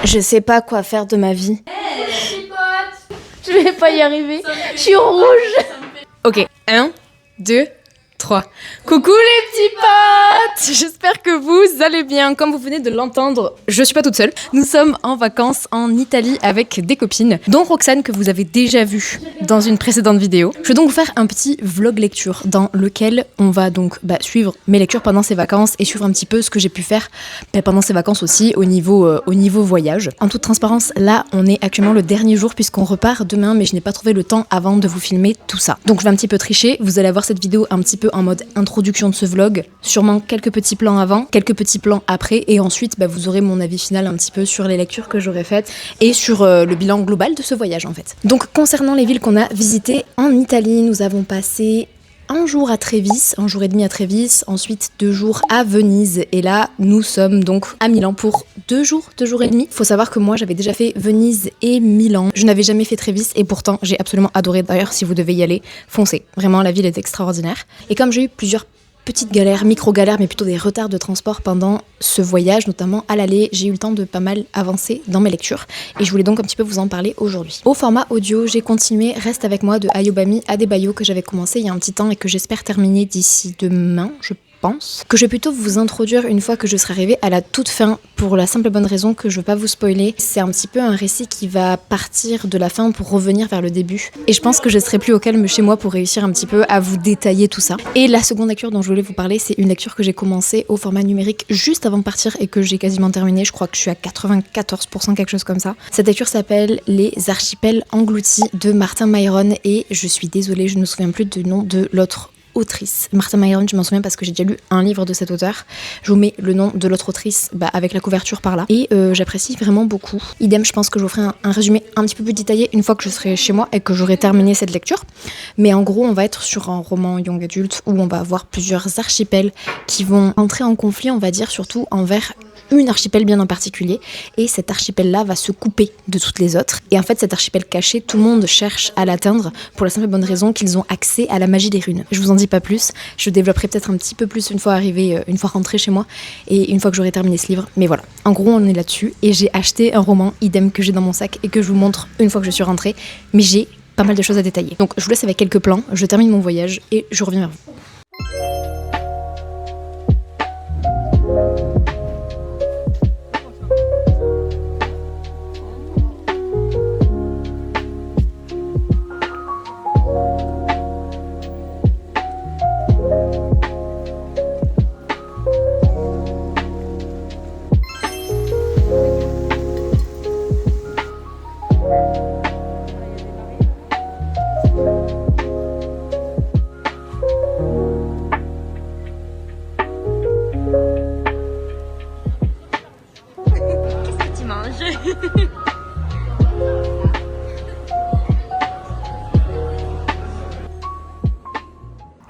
Je sais pas quoi faire de ma vie. Je vais pas y arriver. Je suis rouge. Ok, 1, 2, 3. Coucou les petits potes! J'espère que vous allez bien. Comme vous venez de l'entendre, je suis pas toute seule. Nous sommes en vacances en Italie avec des copines, dont Roxane que vous avez déjà vue dans une précédente vidéo. Je vais donc vous faire un petit vlog lecture dans lequel on va donc suivre mes lectures pendant ces vacances et suivre un petit peu ce que j'ai pu faire pendant ces vacances aussi au niveau voyage. En toute transparence, là on est actuellement le dernier jour puisqu'on repart demain, mais je n'ai pas trouvé le temps avant de vous filmer tout ça. Donc je vais un petit peu tricher. Vous allez avoir cette vidéo un petit peu en mode introduction de ce vlog, sûrement quelques petits plans avant, quelques petits plans après, et ensuite vous aurez mon avis final un petit peu sur les lectures que j'aurais faites et sur le bilan global de ce voyage en fait. Donc concernant les villes qu'on a visitées en Italie, nous avons passé un jour à Trévise, un jour et demi à Trévise, ensuite 2 jours à Venise, et là nous sommes donc à Milan pour 2 jours et demi. Faut savoir que moi j'avais déjà fait Venise et Milan, je n'avais jamais fait Trévise et pourtant j'ai absolument adoré. D'ailleurs si vous devez y aller, foncez, vraiment la ville est extraordinaire. Et comme j'ai eu plusieurs petites galères, micro-galères, mais plutôt des retards de transport pendant ce voyage, notamment à l'aller, j'ai eu le temps de pas mal avancer dans mes lectures et je voulais donc un petit peu vous en parler aujourd'hui. Au format audio, j'ai continué Reste avec moi de Ayobami Adebayo que j'avais commencé il y a un petit temps et que j'espère terminer d'ici demain, je pense, que je vais plutôt vous introduire une fois que je serai arrivée à la toute fin pour la simple et bonne raison que je veux pas vous spoiler. C'est un petit peu un récit qui va partir de la fin pour revenir vers le début et je pense que je serai plus au calme chez moi pour réussir un petit peu à vous détailler tout ça. Et la seconde lecture dont je voulais vous parler, c'est une lecture que j'ai commencée au format numérique juste avant de partir et que j'ai quasiment terminée. Je crois que je suis à 94%, quelque chose comme ça. Cette lecture s'appelle Les Archipels engloutis de Martin Myron et je suis désolée, je ne me souviens plus du nom de l'autre autrice. Martin Myron, je m'en souviens parce que j'ai déjà lu un livre de cet auteur. Je vous mets le nom de l'autre autrice avec la couverture par là. Et j'apprécie vraiment beaucoup. Idem, je pense que je vous ferai un résumé un petit peu plus détaillé une fois que je serai chez moi et que j'aurai terminé cette lecture. Mais en gros, on va être sur un roman young adult où on va avoir plusieurs archipels qui vont entrer en conflit, on va dire, surtout envers une archipel bien en particulier, et cet archipel-là va se couper de toutes les autres. Et en fait, cet archipel caché, tout le monde cherche à l'atteindre pour la simple et bonne raison qu'ils ont accès à la magie des runes. Je vous en dis pas plus, je développerai peut-être un petit peu plus une fois rentrée chez moi, et une fois que j'aurai terminé ce livre. Mais voilà, en gros, on est là-dessus, et j'ai acheté un roman, idem, que j'ai dans mon sac, et que je vous montre une fois que je suis rentrée, mais j'ai pas mal de choses à détailler. Donc je vous laisse avec quelques plans, je termine mon voyage, et je reviens vers vous.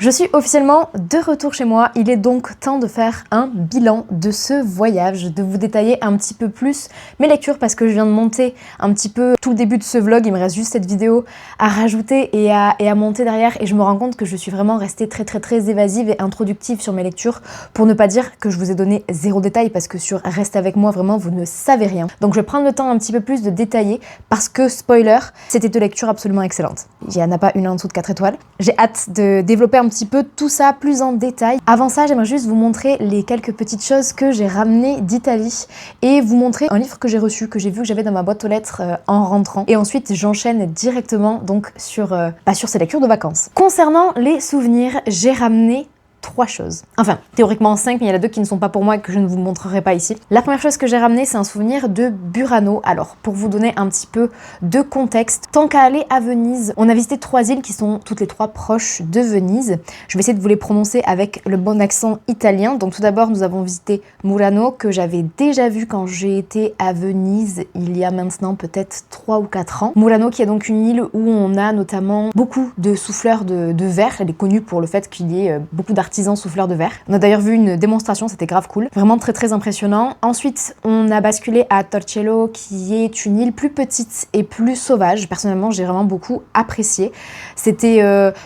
Je suis officiellement de retour chez moi, il est donc temps de faire un bilan de ce voyage, de vous détailler un petit peu plus mes lectures parce que je viens de monter un petit peu tout le début de ce vlog, il me reste juste cette vidéo à rajouter et à monter derrière et je me rends compte que je suis vraiment restée très évasive et introductive sur mes lectures pour ne pas dire que je vous ai donné zéro détail parce que sur Reste avec moi vraiment vous ne savez rien. Donc je vais prendre le temps un petit peu plus de détailler parce que spoiler, c'était deux lectures absolument excellentes. Il n'y en a pas une en dessous de 4 étoiles. J'ai hâte de développer un petit peu tout ça plus en détail. Avant ça, j'aimerais juste vous montrer les quelques petites choses que j'ai ramenées d'Italie et vous montrer un livre que j'ai reçu, que j'ai vu que j'avais dans ma boîte aux lettres en rentrant. Et ensuite, j'enchaîne directement donc sur ces lectures de vacances. Concernant les souvenirs, j'ai ramené 3 choses. Enfin, théoriquement 5, mais il y en a 2 qui ne sont pas pour moi et que je ne vous montrerai pas ici. La première chose que j'ai ramenée, c'est un souvenir de Burano. Alors, pour vous donner un petit peu de contexte, tant qu'à aller à Venise, on a visité 3 îles qui sont toutes les 3 proches de Venise. Je vais essayer de vous les prononcer avec le bon accent italien. Donc tout d'abord, nous avons visité Murano, que j'avais déjà vu quand j'ai été à Venise il y a maintenant peut-être 3 ou 4 ans. Murano qui est donc une île où on a notamment beaucoup de souffleurs de verre. Elle est connue pour le fait qu'il y ait beaucoup d'artisans souffleurs de verre. On a d'ailleurs vu une démonstration, c'était grave cool. Vraiment très impressionnant. Ensuite, on a basculé à Torcello, qui est une île plus petite et plus sauvage. Personnellement, j'ai vraiment beaucoup apprécié. C'était,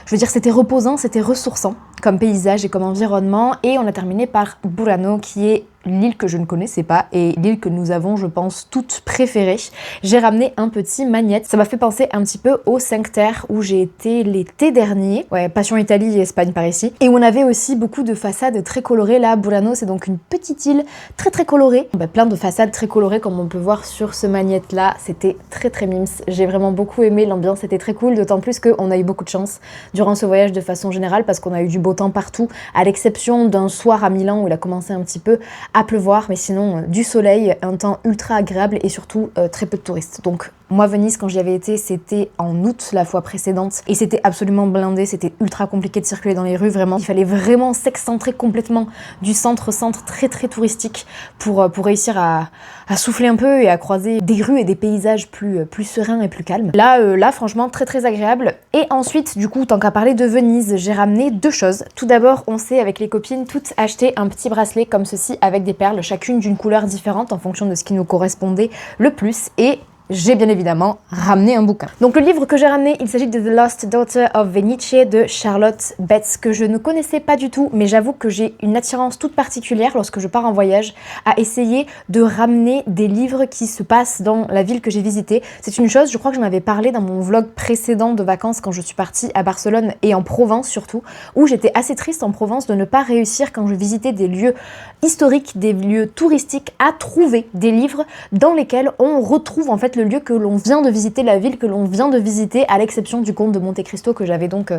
c'était reposant, c'était ressourçant comme paysage et comme environnement. Et on a terminé par Burano, qui est l'île que je ne connaissais pas et l'île que nous avons, je pense, toutes préférées. J'ai ramené un petit magnète. Ça m'a fait penser un petit peu aux 5 terres où j'ai été l'été dernier. Ouais, Passion Italie et Espagne par ici. Et où on avait aussi beaucoup de façades très colorées. Là, Burano, c'est donc une petite île très très colorée. Plein de façades très colorées comme on peut voir sur ce magnète-là. C'était très très mimes. J'ai vraiment beaucoup aimé, l'ambiance était très cool, d'autant plus qu'on a eu beaucoup de chance durant ce voyage de façon générale parce qu'on a eu du beau temps partout, à l'exception d'un soir à Milan où il a commencé un petit peu à pleuvoir, mais sinon du soleil, un temps ultra agréable et surtout très peu de touristes. Donc moi, Venise, quand j'y avais été, c'était en août la fois précédente et c'était absolument blindé, c'était ultra compliqué de circuler dans les rues, vraiment. Il fallait vraiment s'excentrer complètement du centre très très touristique pour réussir à souffler un peu et à croiser des rues et des paysages plus sereins et plus calmes. Là, franchement, très très agréable. Et ensuite, du coup, tant qu'à parler de Venise, j'ai ramené 2 choses. Tout d'abord, on s'est, avec les copines, toutes acheté un petit bracelet comme ceci avec des perles, chacune d'une couleur différente en fonction de ce qui nous correspondait le plus. Et j'ai bien évidemment ramené un bouquin. Donc le livre que j'ai ramené, il s'agit de The Lost Daughter of Venice de Charlotte Betts, que je ne connaissais pas du tout, mais j'avoue que j'ai une attirance toute particulière lorsque je pars en voyage à essayer de ramener des livres qui se passent dans la ville que j'ai visitée. C'est une chose, je crois que j'en avais parlé dans mon vlog précédent de vacances quand je suis partie à Barcelone et en Provence surtout, où j'étais assez triste en Provence de ne pas réussir quand je visitais des lieux historiques, des lieux touristiques, à trouver des livres dans lesquels on retrouve en fait le lieu que l'on vient de visiter, la ville que l'on vient de visiter, à l'exception du comte de Monte Cristo que j'avais donc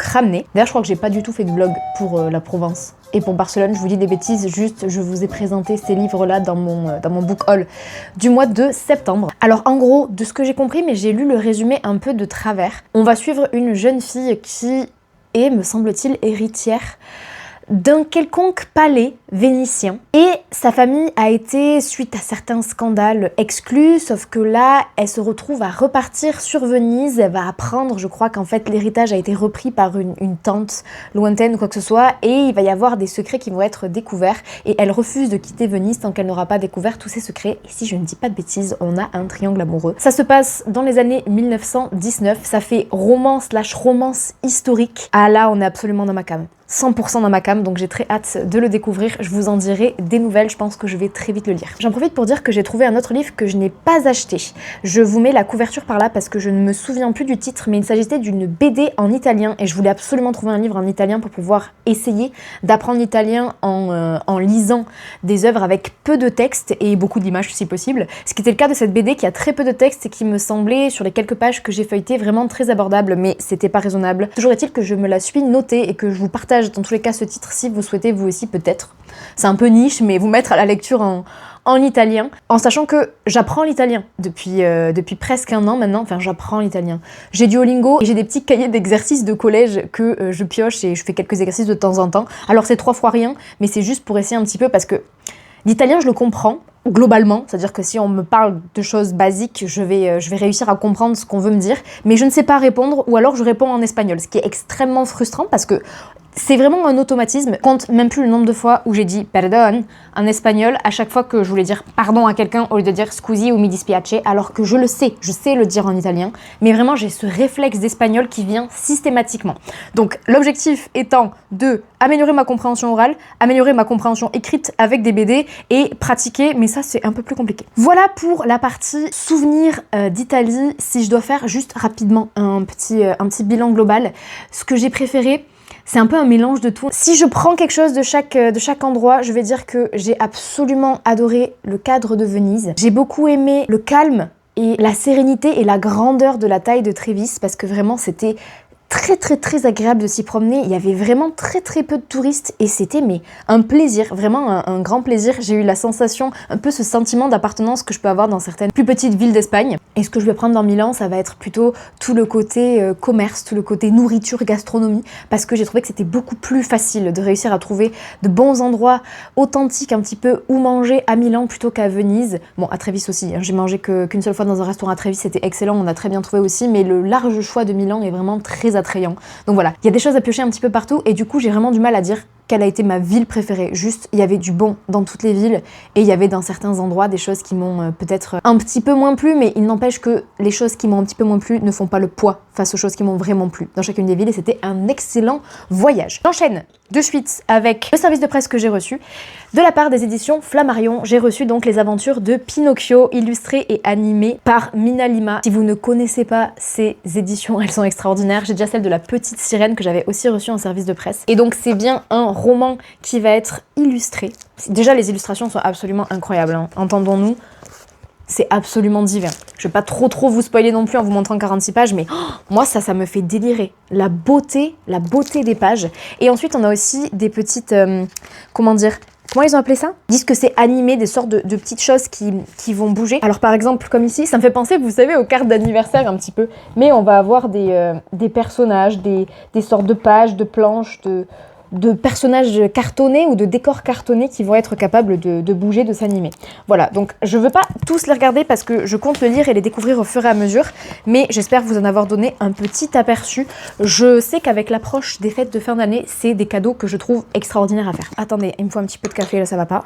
ramené. D'ailleurs, je crois que j'ai pas du tout fait de vlog pour la Provence. Et pour Barcelone, je vous dis des bêtises, juste je vous ai présenté ces livres-là dans mon book haul du mois de septembre. Alors en gros, de ce que j'ai compris, mais j'ai lu le résumé un peu de travers, on va suivre une jeune fille qui est, me semble-t-il, héritière d'un quelconque palais vénitien. Et sa famille a été, suite à certains scandales, exclue, sauf que là, elle se retrouve à repartir sur Venise. Elle va apprendre, je crois, qu'en fait, l'héritage a été repris par une tante lointaine ou quoi que ce soit, et il va y avoir des secrets qui vont être découverts, et elle refuse de quitter Venise tant qu'elle n'aura pas découvert tous ces secrets. Et si je ne dis pas de bêtises, on a un triangle amoureux. Ça se passe dans les années 1919, ça fait romance historique. Ah là, on est absolument dans ma came. 100% dans ma came, donc j'ai très hâte de le découvrir. Je vous en dirai des nouvelles, je pense que je vais très vite le lire. J'en profite pour dire que j'ai trouvé un autre livre que je n'ai pas acheté. Je vous mets la couverture par là parce que je ne me souviens plus du titre, mais il s'agissait d'une BD en italien et je voulais absolument trouver un livre en italien pour pouvoir essayer d'apprendre l'italien en lisant des œuvres avec peu de texte et beaucoup d'images si possible. Ce qui était le cas de cette BD qui a très peu de texte et qui me semblait, sur les quelques pages que j'ai feuilletées, vraiment très abordable, mais c'était pas raisonnable. Toujours est-il que je me la suis notée et que je vous partage dans tous les cas ce titre si vous souhaitez vous aussi peut-être. C'est un peu niche, mais vous mettre à la lecture en italien, en sachant que j'apprends l'italien depuis presque un an maintenant. Enfin, j'apprends l'italien. J'ai Duolingo et j'ai des petits cahiers d'exercices de collège que je pioche et je fais quelques exercices de temps en temps. Alors c'est 3 fois rien, mais c'est juste pour essayer un petit peu parce que l'italien, je le comprends globalement, c'est-à-dire que si on me parle de choses basiques, je vais réussir à comprendre ce qu'on veut me dire, mais je ne sais pas répondre, ou alors je réponds en espagnol, ce qui est extrêmement frustrant parce que c'est vraiment un automatisme. Je compte même plus le nombre de fois où j'ai dit perdon en espagnol à chaque fois que je voulais dire pardon à quelqu'un au lieu de dire scusi ou mi dispiace, alors que je sais le dire en italien, mais vraiment j'ai ce réflexe d'espagnol qui vient systématiquement. Donc l'objectif étant de améliorer ma compréhension orale, améliorer ma compréhension écrite avec des BD et pratiquer, mais ça c'est un peu plus compliqué. Voilà pour la partie souvenirs d'Italie. Si je dois faire juste rapidement un petit bilan global, ce que j'ai préféré, c'est un peu un mélange de tout. Si je prends quelque chose de chaque endroit, je vais dire que j'ai absolument adoré le cadre de Venise. J'ai beaucoup aimé le calme et la sérénité et la grandeur de la taille de Trévise parce que vraiment c'était très agréable de s'y promener. Il y avait vraiment très peu de touristes et c'était un plaisir, vraiment un grand plaisir. J'ai eu la sensation, un peu ce sentiment d'appartenance que je peux avoir dans certaines plus petites villes d'Espagne. Et ce que je vais prendre dans Milan, ça va être plutôt tout le côté commerce, tout le côté nourriture, gastronomie, parce que j'ai trouvé que c'était beaucoup plus facile de réussir à trouver de bons endroits authentiques un petit peu où manger à Milan plutôt qu'à Venise. Bon, à Trévise aussi, hein. J'ai mangé qu'une seule fois dans un restaurant à Trévise, c'était excellent, on a très bien trouvé aussi, mais le large choix de Milan est vraiment très attrayant. Donc voilà, il y a des choses à piocher un petit peu partout et du coup j'ai vraiment du mal à dire quelle a été ma ville préférée. Juste, il y avait du bon dans toutes les villes et il y avait dans certains endroits des choses qui m'ont peut-être un petit peu moins plu, mais il n'empêche que les choses qui m'ont un petit peu moins plu ne font pas le poids face aux choses qui m'ont vraiment plu dans chacune des villes et c'était un excellent voyage. J'enchaîne de suite avec le service de presse que j'ai reçu. De la part des éditions Flammarion, j'ai reçu donc les aventures de Pinocchio, illustrées et animées par Mina Lima. Si vous ne connaissez pas ces éditions, elles sont extraordinaires. J'ai déjà celle de la petite sirène que j'avais aussi reçue en service de presse. Et donc c'est bien un roman qui va être illustré. Déjà les illustrations sont absolument incroyables, hein. Entendons-nous. C'est absolument divin. Je vais pas trop vous spoiler non plus en vous montrant 46 pages, mais moi ça me fait délirer. La beauté des pages. Et ensuite on a aussi des petites, comment ils ont appelé ça? Ils disent que c'est animé, des sortes de petites choses qui vont bouger. Alors par exemple, comme ici, ça me fait penser, vous savez, aux cartes d'anniversaire un petit peu. Mais on va avoir des personnages, des sortes de pages, de planches, de personnages cartonnés ou de décors cartonnés qui vont être capables de bouger, de s'animer. Voilà, donc je veux pas tous les regarder parce que je compte le lire et les découvrir au fur et à mesure, mais j'espère vous en avoir donné un petit aperçu. Je sais qu'avec l'approche des fêtes de fin d'année, c'est des cadeaux que je trouve extraordinaires à faire. Attendez, il me faut un petit peu de café, là ça va pas.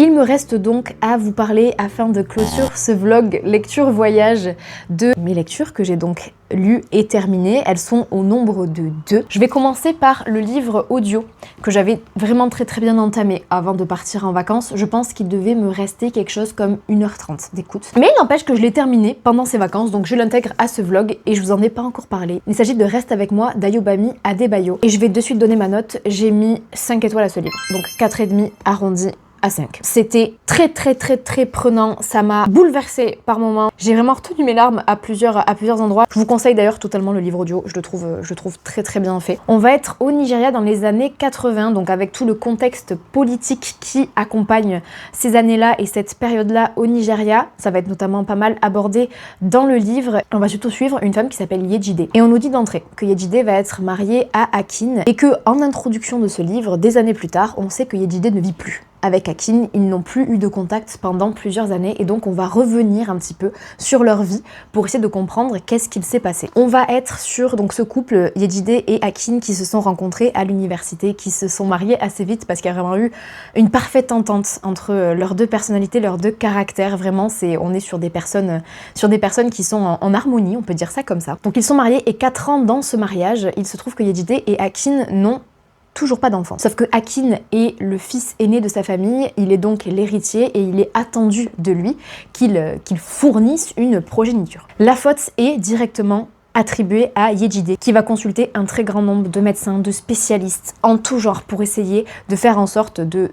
Il me reste donc à vous parler afin de clôture ce vlog lecture voyage de mes lectures que j'ai donc lues et terminées. Elles sont au nombre de 2. Je vais commencer par le livre audio que j'avais vraiment très bien entamé avant de partir en vacances. Je pense qu'il devait me rester quelque chose comme 1h30 d'écoute. Mais il n'empêche que je l'ai terminé pendant ces vacances, donc je l'intègre à ce vlog et je vous en ai pas encore parlé. Il s'agit de Reste avec moi d'Ayobami Adebayo et je vais de suite donner ma note. J'ai mis 5 étoiles à ce livre, donc 4,5 arrondi à 5. C'était très prenant, ça m'a bouleversée par moments. J'ai vraiment retenu mes larmes à plusieurs endroits. Je vous conseille d'ailleurs totalement le livre audio, je le trouve très bien fait. On va être au Nigeria dans les années 80, donc avec tout le contexte politique qui accompagne ces années-là et cette période-là au Nigeria. Ça va être notamment pas mal abordé dans le livre. On va surtout suivre une femme qui s'appelle Yejide. Et on nous dit d'entrée que Yejide va être mariée à Akin et que en introduction de ce livre, des années plus tard, on sait que Yejide ne vit plus avec Akin, ils n'ont plus eu de contact pendant plusieurs années et donc on va revenir un petit peu sur leur vie pour essayer de comprendre qu'est-ce qu'il s'est passé. On va être sur donc ce couple Yejide et Akin qui se sont rencontrés à l'université, qui se sont mariés assez vite parce qu'il y a vraiment eu une parfaite entente entre leurs deux personnalités, leurs deux caractères. Vraiment, on est sur des personnes qui sont en harmonie, on peut dire ça comme ça. Donc ils sont mariés et 4 ans dans ce mariage, il se trouve que Yejide et Akin n'ont toujours pas d'enfant. Sauf que Akin est le fils aîné de sa famille, il est donc l'héritier et il est attendu de lui qu'il fournisse une progéniture. La faute est directement attribuée à Yejide, qui va consulter un très grand nombre de médecins, de spécialistes en tout genre pour essayer de faire en sorte de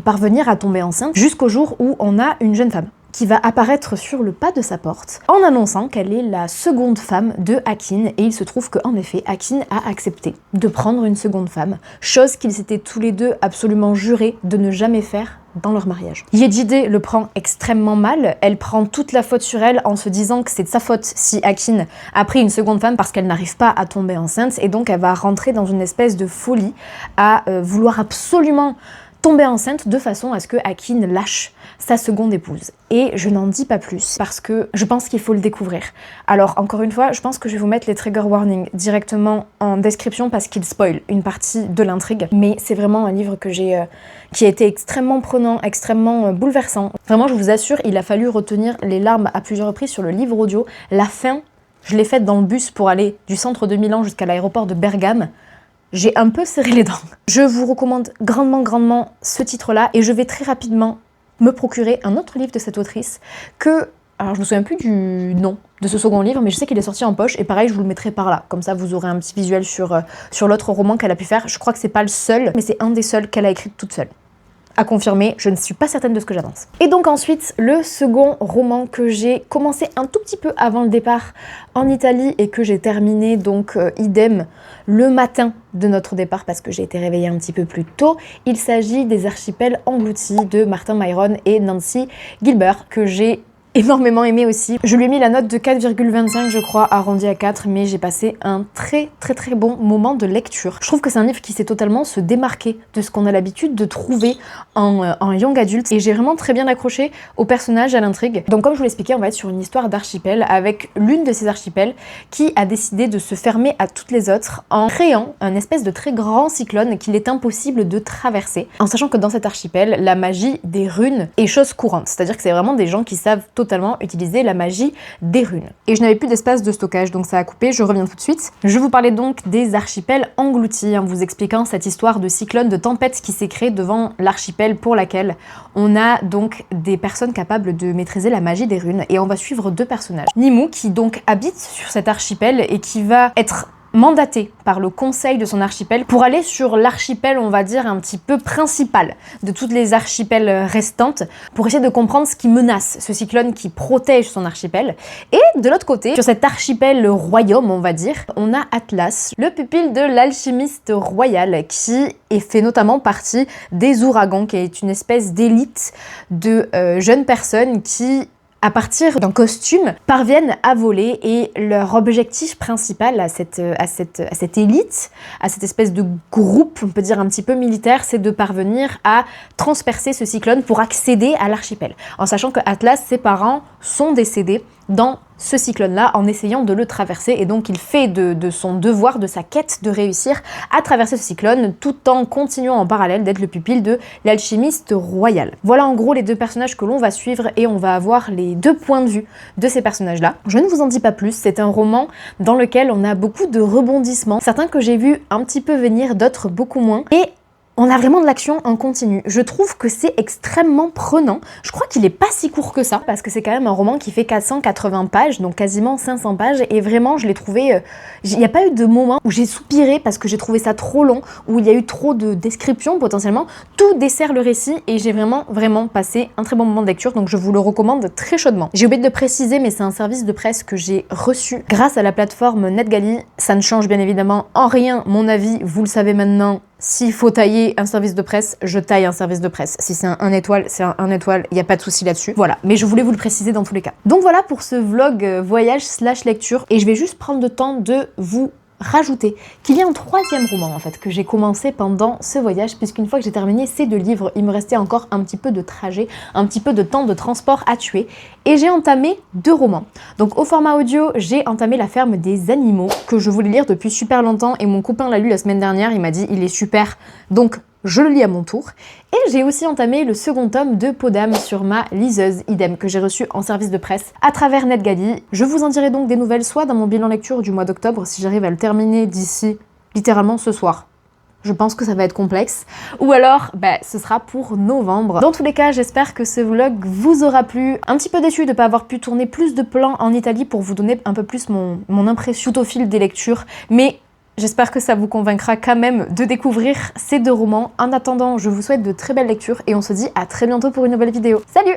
parvenir à tomber enceinte jusqu'au jour où on a une jeune femme qui va apparaître sur le pas de sa porte en annonçant qu'elle est la seconde femme de Akin et il se trouve qu'en effet Akin a accepté de prendre une seconde femme, chose qu'ils s'étaient tous les deux absolument jurés de ne jamais faire dans leur mariage. Yejide le prend extrêmement mal, elle prend toute la faute sur elle en se disant que c'est de sa faute si Akin a pris une seconde femme parce qu'elle n'arrive pas à tomber enceinte et donc elle va rentrer dans une espèce de folie à vouloir absolument tomber enceinte de façon à ce que Akin lâche sa seconde épouse. Et je n'en dis pas plus parce que je pense qu'il faut le découvrir. Alors encore une fois, je pense que je vais vous mettre les trigger warnings directement en description parce qu'ils spoilent une partie de l'intrigue. Mais c'est vraiment un livre que qui a été extrêmement prenant, extrêmement bouleversant. Vraiment, je vous assure, il a fallu retenir les larmes à plusieurs reprises sur le livre audio. La fin, je l'ai faite dans le bus pour aller du centre de Milan jusqu'à l'aéroport de Bergame. J'ai un peu serré les dents. Je vous recommande grandement ce titre-là et je vais très rapidement me procurer un autre livre de cette autrice alors je me souviens plus du nom de ce second livre, mais je sais qu'il est sorti en poche et pareil je vous le mettrai par là. Comme ça vous aurez un petit visuel sur l'autre roman qu'elle a pu faire. Je crois que c'est pas le seul, mais c'est un des seuls qu'elle a écrit toute seule. À confirmer, je ne suis pas certaine de ce que j'avance. Et donc ensuite, le second roman que j'ai commencé un tout petit peu avant le départ en Italie et que j'ai terminé donc idem le matin de notre départ parce que j'ai été réveillée un petit peu plus tôt. Il s'agit des Archipels engloutis de Martin Myron et Nancy Gilbert que j'ai énormément aimé aussi. Je lui ai mis la note de 4,25 je crois, arrondi à 4, mais j'ai passé un très bon moment de lecture. Je trouve que c'est un livre qui sait totalement se démarquer de ce qu'on a l'habitude de trouver en young adulte et j'ai vraiment très bien accroché au personnage, à l'intrigue. Donc comme je vous l'expliquais, on va être sur une histoire d'archipel avec l'une de ces archipels qui a décidé de se fermer à toutes les autres en créant un espèce de très grand cyclone qu'il est impossible de traverser, en sachant que dans cet archipel, la magie des runes est chose courante, c'est-à-dire que c'est vraiment des gens qui savent totalement totalement utiliser la magie des runes. Et je n'avais plus d'espace de stockage, donc ça a coupé, je reviens tout de suite. Je vous parlais donc des archipels engloutis, en vous expliquant cette histoire de cyclone, de tempête qui s'est créée devant l'archipel pour laquelle on a donc des personnes capables de maîtriser la magie des runes. Et on va suivre deux personnages. Nimue, qui donc habite sur cet archipel et qui va être mandaté par le conseil de son archipel pour aller sur l'archipel, on va dire, un petit peu principal de toutes les archipels restantes pour essayer de comprendre ce qui menace ce cyclone qui protège son archipel. Et de l'autre côté, sur cet archipel royaume, on va dire, on a Atlas, le pupille de l'alchimiste royal qui fait notamment partie des ouragans, qui est une espèce d'élite de jeunes personnes qui, à partir d'un costume, parviennent à voler, et leur objectif principal à cette élite, à cette espèce de groupe, on peut dire un petit peu militaire, c'est de parvenir à transpercer ce cyclone pour accéder à l'archipel. En sachant que Atlas, ses parents sont décédés dans ce cyclone-là en essayant de le traverser, et donc il fait de son devoir, de sa quête de réussir à traverser ce cyclone tout en continuant en parallèle d'être le pupille de l'alchimiste royal. Voilà en gros les deux personnages que l'on va suivre, et on va avoir les deux points de vue de ces personnages-là. Je ne vous en dis pas plus, c'est un roman dans lequel on a beaucoup de rebondissements, certains que j'ai vus un petit peu venir, d'autres beaucoup moins, et on a vraiment de l'action en continu. Je trouve que c'est extrêmement prenant. Je crois qu'il est pas si court que ça, parce que c'est quand même un roman qui fait 480 pages, donc quasiment 500 pages, et vraiment je l'ai trouvé... Il n'y a pas eu de moment où j'ai soupiré parce que j'ai trouvé ça trop long, où il y a eu trop de descriptions potentiellement. Tout dessert le récit, et j'ai vraiment passé un très bon moment de lecture, donc je vous le recommande très chaudement. J'ai oublié de le préciser, mais c'est un service de presse que j'ai reçu grâce à la plateforme NetGalley. Ça ne change bien évidemment en rien mon avis, vous le savez maintenant. S'il faut tailler un service de presse, je taille un service de presse. Si c'est un 1 étoile, c'est un 1 étoile, il n'y a pas de souci là-dessus. Voilà, mais je voulais vous le préciser dans tous les cas. Donc voilà pour ce vlog voyage / lecture, et je vais juste prendre le temps de vous rajouter qu'il y a un troisième roman en fait que j'ai commencé pendant ce voyage, puisqu'une fois que j'ai terminé ces deux livres, il me restait encore un petit peu de trajet, un petit peu de temps de transport à tuer, et j'ai entamé deux romans. Donc au format audio, j'ai entamé La ferme des animaux, que je voulais lire depuis super longtemps, et mon copain l'a lu la semaine dernière, il m'a dit il est super, donc je le lis à mon tour. Et j'ai aussi entamé le second tome de Peau d'âme sur ma liseuse, idem, que j'ai reçu en service de presse à travers NetGalley. Je vous en dirai donc des nouvelles, soit dans mon bilan lecture du mois d'octobre, si j'arrive à le terminer d'ici littéralement ce soir. Je pense que ça va être complexe. Ou alors, ce sera pour novembre. Dans tous les cas, j'espère que ce vlog vous aura plu. Un petit peu déçue de ne pas avoir pu tourner plus de plans en Italie pour vous donner un peu plus mon impression tout au fil des lectures. Mais j'espère que ça vous convaincra quand même de découvrir ces deux romans. En attendant, je vous souhaite de très belles lectures, et on se dit à très bientôt pour une nouvelle vidéo. Salut!